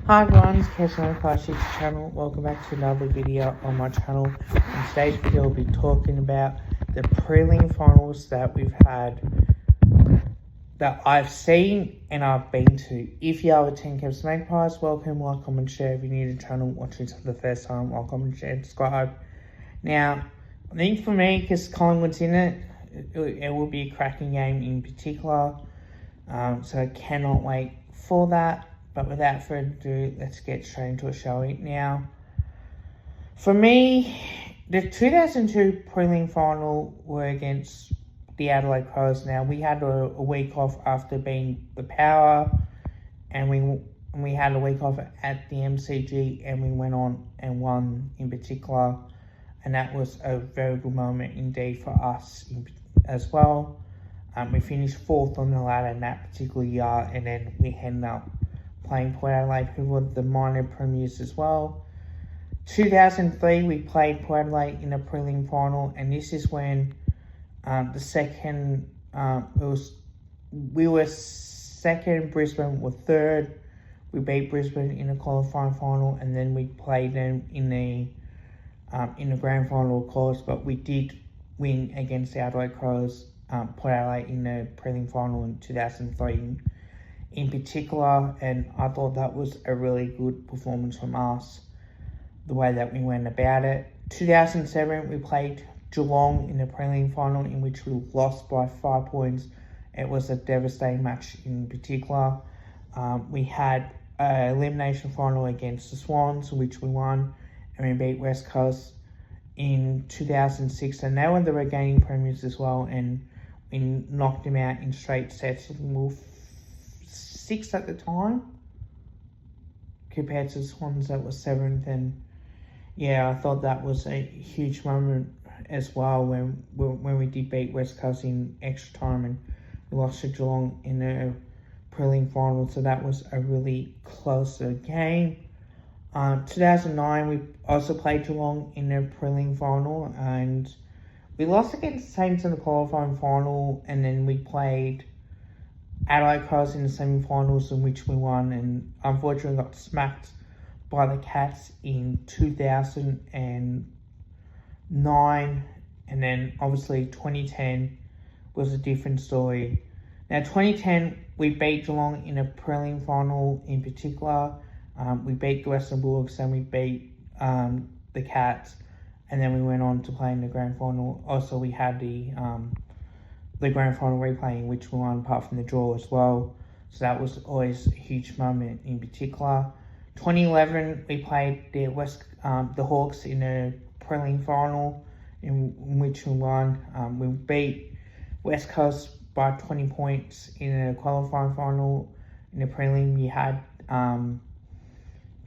Hi everyone, it's Kesman Classics channel. Welcome back to another video on my channel. In today's video, we'll be talking about the prelim finals that we've had, that I've seen and I've been to. If you are a Team Kevs Magpies, welcome, like, comment, share. If you're new to the channel, watching this for the first time, like, comment, share, subscribe. Now, I think for me, because Collingwood's in it, it will be a cracking game in particular. So I cannot wait for that. But without further ado, let's get straight into it, shall we? Now, for me, the 2002 prelim final were against the Adelaide Crows. Now, we had a week off after being the Power, and we had a week off at the MCG, and we went on and won in particular. And that was a very good moment indeed for us as well. We finished 4th on the ladder in that particular year, and then we ended up playing Port Adelaide, who were the minor premiers as well. 2003, we played Port Adelaide in a prelim final, and this is when we were second, Brisbane were third. We beat Brisbane in a qualifying final, and then we played them in the grand final, of course. But we did win against the Adelaide Crows, Port Adelaide, in the prelim final in 2003. In particular, and I thought that was a really good performance from us, the way that we went about it. 2007, we played Geelong in the prelim final, in which we lost by 5 points. It was a devastating match in particular. We had an elimination final against the Swans, which we won, and we beat West Coast in 2006, and they were the reigning premiers as well, and we knocked them out in straight sets. We were 6th at the time, compared to the Swans that was 7th, and yeah, I thought that was a huge moment as well when we did beat West Coast in extra time, and we lost to Geelong in the prelim final, so that was a really closer game. 2009, we also played Geelong in the prelim final, and we lost against the Saints in the qualifying final, and then we played Adelaide Crows in the semi-finals, in which we won, and unfortunately got smacked by the Cats in 2009, and then obviously 2010 was a different story. Now, 2010, we beat Geelong in a prelim final in particular. We beat the Western Bulldogs, and we beat the Cats, and then we went on to play in the grand final. Also, we had the grand final replay, in which we won apart from the draw as well. So that was always a huge moment in particular. 2011, we played the Hawks in a prelim final, in which we won. We beat West Coast by 20 points in a qualifying final. In the prelim, you had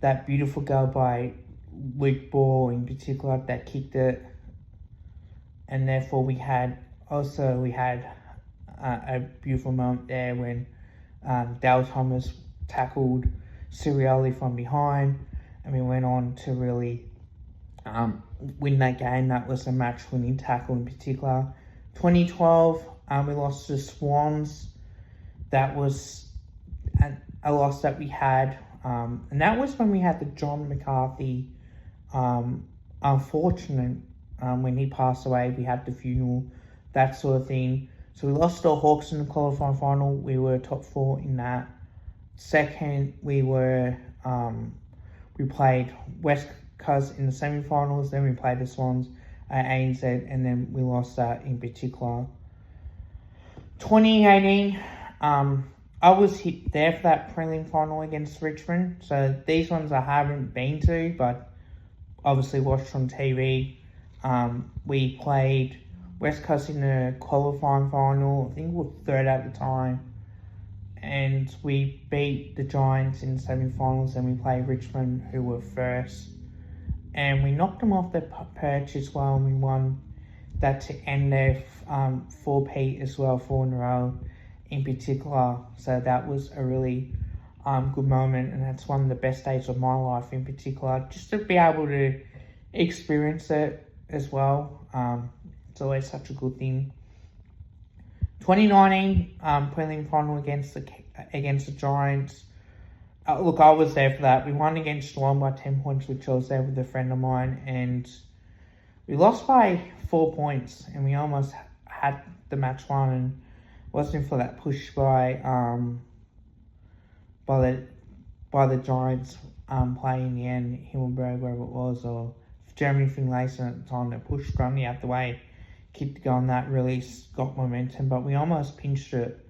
that beautiful goal by Luke Ball in particular that kicked it, and therefore we had a beautiful moment there when Dale Thomas tackled Sirioli from behind, and we went on to really win that game. That was a match-winning tackle in particular. 2012, we lost to the Swans. That was a loss that we had, and that was when we had the John McCarthy unfortunate when he passed away. We had the funeral, that sort of thing. So we lost to the Hawks in the qualifying final. We were top 4 in that. Second, we played West Coast in the semi-finals. Then we played the Swans at ANZ, and then we lost that in particular. 2018, I was there for that prelim final against Richmond. So these ones I haven't been to, but obviously watched on TV. We played West Coast in the qualifying final. I think we were 3rd at the time. And we beat the Giants in the semi-finals, and we played Richmond, who were 1st. And we knocked them off their perch as well, and we won that to end their 4-peat as well, 4 in a row in particular. So that was a really good moment, and that's one of the best days of my life in particular, just to be able to experience it as well. It's always such a good thing. 2019 prelim final against the Giants. Look, I was there for that. We won against Geelong by 10 points, which I was there with a friend of mine, and we lost by 4 points, and we almost had the match won, and wasn't for that push by the Giants play in the end, Himmelberg, wherever it was, or Jeremy Finlayson at the time that pushed Grundy out the way, kept going, that really got momentum, but we almost pinched it,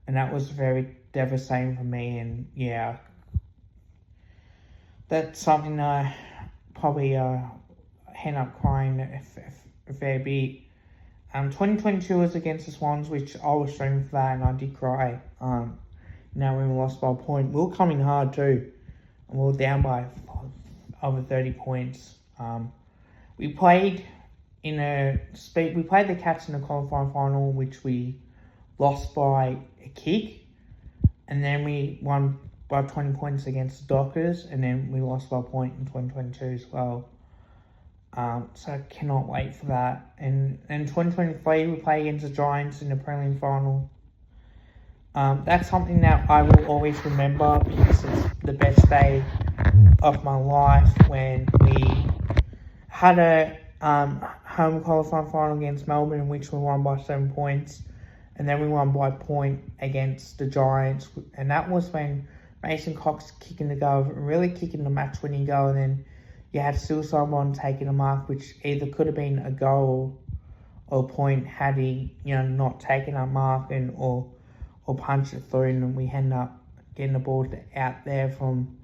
and that was very devastating for me. And yeah, that's something I probably end up crying a fair bit. 2022 was against the Swans, which I was streaming for that, and I did cry. Now we lost by a point. We were coming hard too, and we were down by over 30 points. We played the Cats in the qualifying final, which we lost by a kick, and then we won by 20 points against the Dockers, and then we lost by a point in 2022 as well. So I cannot wait for that. And in 2023, we play against the Giants in the prelim final. That's something that I will always remember, because it's the best day of my life, when we had a home qualifying final against Melbourne, in which we won by 7 points, and then we won by a point against the Giants, and that was when Mason Cox kicking the goal, really kicking the match-winning goal, and then you had someone taking a mark, which either could have been a goal or a point had he, not taken a mark or punched it through, and we end up getting the ball out there from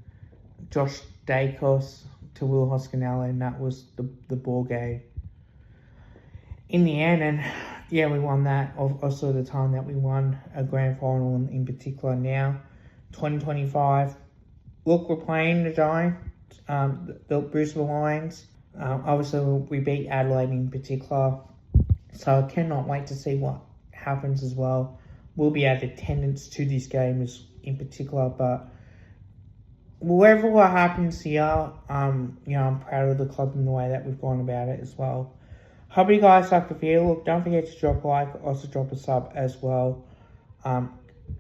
Josh Dacos to Will Hoskinelli, and that was the ball game in the end. And yeah, we won that. Also, the time that we won a grand final in particular. Now, 2025. Look, we're playing the Giants, the Brisbane Lions. Obviously, we beat Adelaide in particular, so I cannot wait to see what happens as well. We'll be at attendance to this game in particular, but whatever what happens here, I'm proud of the club and the way that we've gone about it as well. Hope you guys like the video. Look, don't forget to drop a like, also drop a sub as well.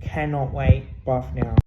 Cannot wait. Bye for now.